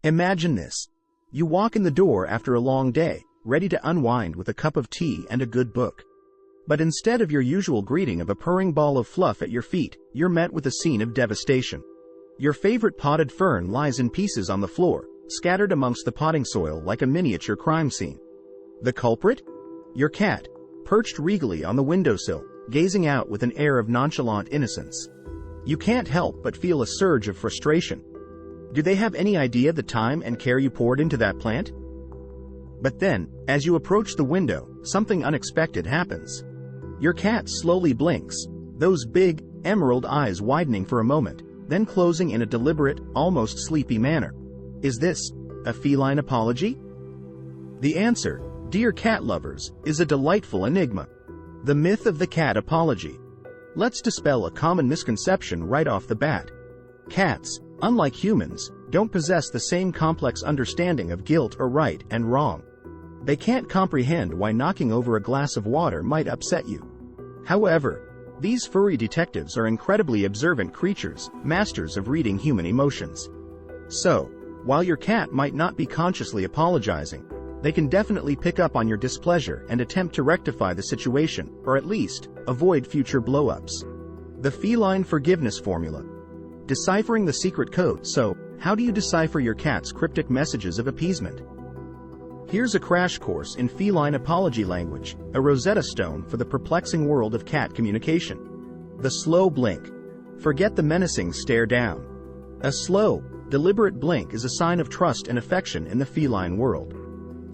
Imagine this. You walk in the door after a long day, ready to unwind with a cup of tea and a good book. But instead of your usual greeting of a purring ball of fluff at your feet, you're met with a scene of devastation. Your favorite potted fern lies in pieces on the floor, scattered amongst the potting soil like a miniature crime scene. The culprit? Your cat, perched regally on the windowsill, gazing out with an air of nonchalant innocence. You can't help but feel a surge of frustration. Do they have any idea the time and care you poured into that plant? But then, as you approach the window, something unexpected happens. Your cat slowly blinks, those big, emerald eyes widening for a moment, then closing in a deliberate, almost sleepy manner. Is this a feline apology? The answer, dear cat lovers, is a delightful enigma. The myth of the cat apology. Let's dispel a common misconception right off the bat. Cats, unlike humans, don't possess the same complex understanding of guilt or right and wrong. They can't comprehend why knocking over a glass of water might upset you. However, these furry detectives are incredibly observant creatures, masters of reading human emotions. So, while your cat might not be consciously apologizing, they can definitely pick up on your displeasure and attempt to rectify the situation, or at least, avoid future blow-ups. The feline forgiveness formula. Deciphering the secret code. So, how do you decipher your cat's cryptic messages of appeasement? Here's a crash course in feline apology language, a Rosetta Stone for the perplexing world of cat communication. The slow blink. Forget the menacing stare down. A slow, deliberate blink is a sign of trust and affection in the feline world.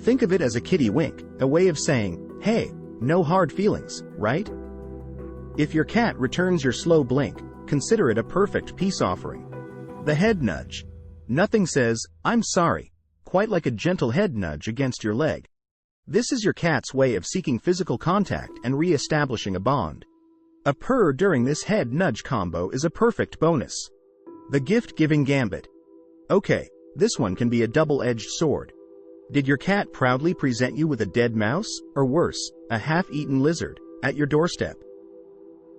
Think of it as a kitty wink, a way of saying, hey, no hard feelings, right? If your cat returns your slow blink, consider it a perfect peace offering. The head nudge. Nothing says, I'm sorry, quite like a gentle head nudge against your leg. This is your cat's way of seeking physical contact and re-establishing a bond. A purr during this head nudge combo is a perfect bonus. The gift-giving gambit. Okay, this one can be a double-edged sword. Did your cat proudly present you with a dead mouse, or worse, a half-eaten lizard, at your doorstep?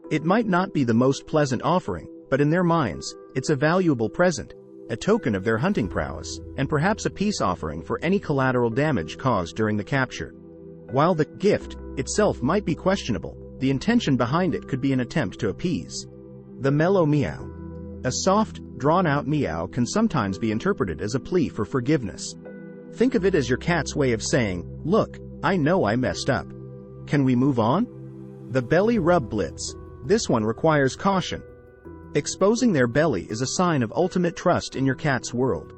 It might not be the most pleasant offering, but in their minds, it's a valuable present, a token of their hunting prowess, and perhaps a peace offering for any collateral damage caused during the capture. While the gift itself might be questionable, the intention behind it could be an attempt to appease. The mellow meow. A soft, drawn-out meow can sometimes be interpreted as a plea for forgiveness. Think of it as your cat's way of saying, look, I know I messed up. Can we move on? The belly rub blitz. This one requires caution. Exposing their belly is a sign of ultimate trust in your cat's world.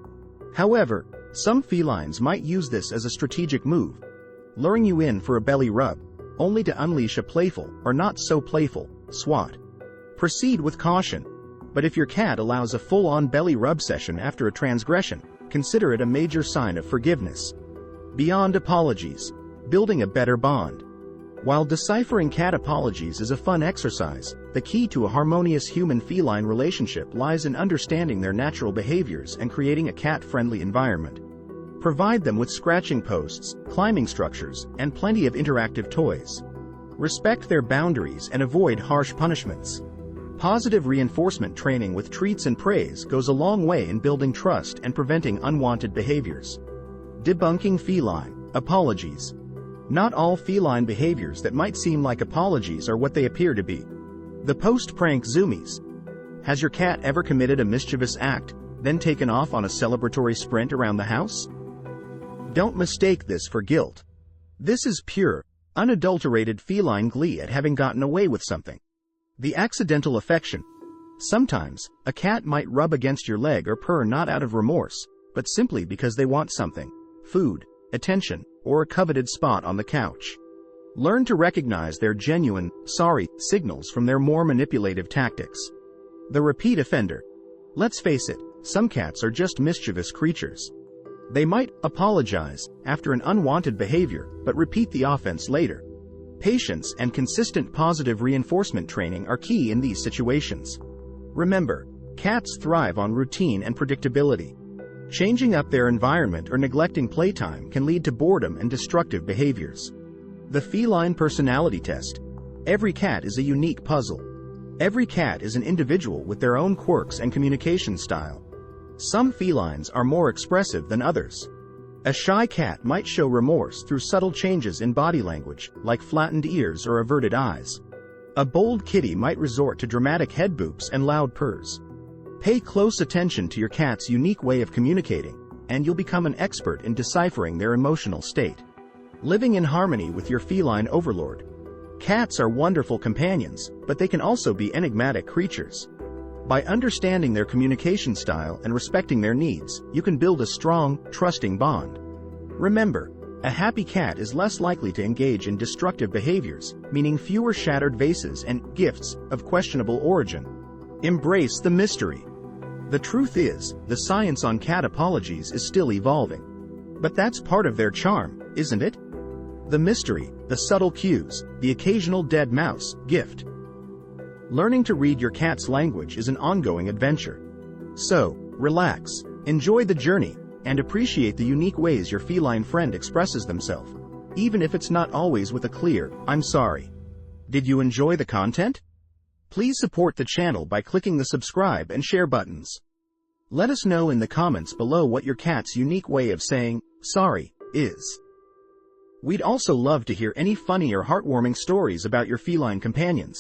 However, some felines might use this as a strategic move, luring you in for a belly rub, only to unleash a playful, or not so playful, swat. Proceed with caution. But if your cat allows a full-on belly rub session after a transgression, consider it a major sign of forgiveness. Beyond apologies. Building a better bond. While deciphering cat apologies is a fun exercise, the key to a harmonious human-feline relationship lies in understanding their natural behaviors and creating a cat-friendly environment. Provide them with scratching posts, climbing structures, and plenty of interactive toys. Respect their boundaries and avoid harsh punishments. Positive reinforcement training with treats and praise goes a long way in building trust and preventing unwanted behaviors. Debunking feline apologies. Not all feline behaviors that might seem like apologies are what they appear to be. The post-prank zoomies. Has your cat ever committed a mischievous act, then taken off on a celebratory sprint around the house? Don't mistake this for guilt. This is pure, unadulterated feline glee at having gotten away with something. The accidental affection. Sometimes, a cat might rub against your leg or purr not out of remorse, but simply because they want something: food, attention, or a coveted spot on the couch. Learn to recognize their genuine, sorry, signals from their more manipulative tactics. The repeat offender. Let's face it, some cats are just mischievous creatures. They might apologize after an unwanted behavior, but repeat the offense later. Patience and consistent positive reinforcement training are key in these situations. Remember, cats thrive on routine and predictability. Changing up their environment or neglecting playtime can lead to boredom and destructive behaviors. The feline personality test. Every cat is a unique puzzle. Every cat is an individual with their own quirks and communication style. Some felines are more expressive than others. A shy cat might show remorse through subtle changes in body language, like flattened ears or averted eyes. A bold kitty might resort to dramatic head boops and loud purrs. Pay close attention to your cat's unique way of communicating, and you'll become an expert in deciphering their emotional state. Living in harmony with your feline overlord. Cats are wonderful companions, but they can also be enigmatic creatures. By understanding their communication style and respecting their needs, you can build a strong, trusting bond. Remember, a happy cat is less likely to engage in destructive behaviors, meaning fewer shattered vases and gifts of questionable origin. Embrace the mystery. The truth is, the science on cat apologies is still evolving. But that's part of their charm, isn't it? The mystery, the subtle cues, the occasional dead mouse gift. Learning to read your cat's language is an ongoing adventure. So, relax, enjoy the journey, and appreciate the unique ways your feline friend expresses themselves, even if it's not always with a clear, "I'm sorry." Did you enjoy the content? Please support the channel by clicking the subscribe and share buttons. Let us know in the comments below what your cat's unique way of saying, "sorry," is. We'd also love to hear any funny or heartwarming stories about your feline companions.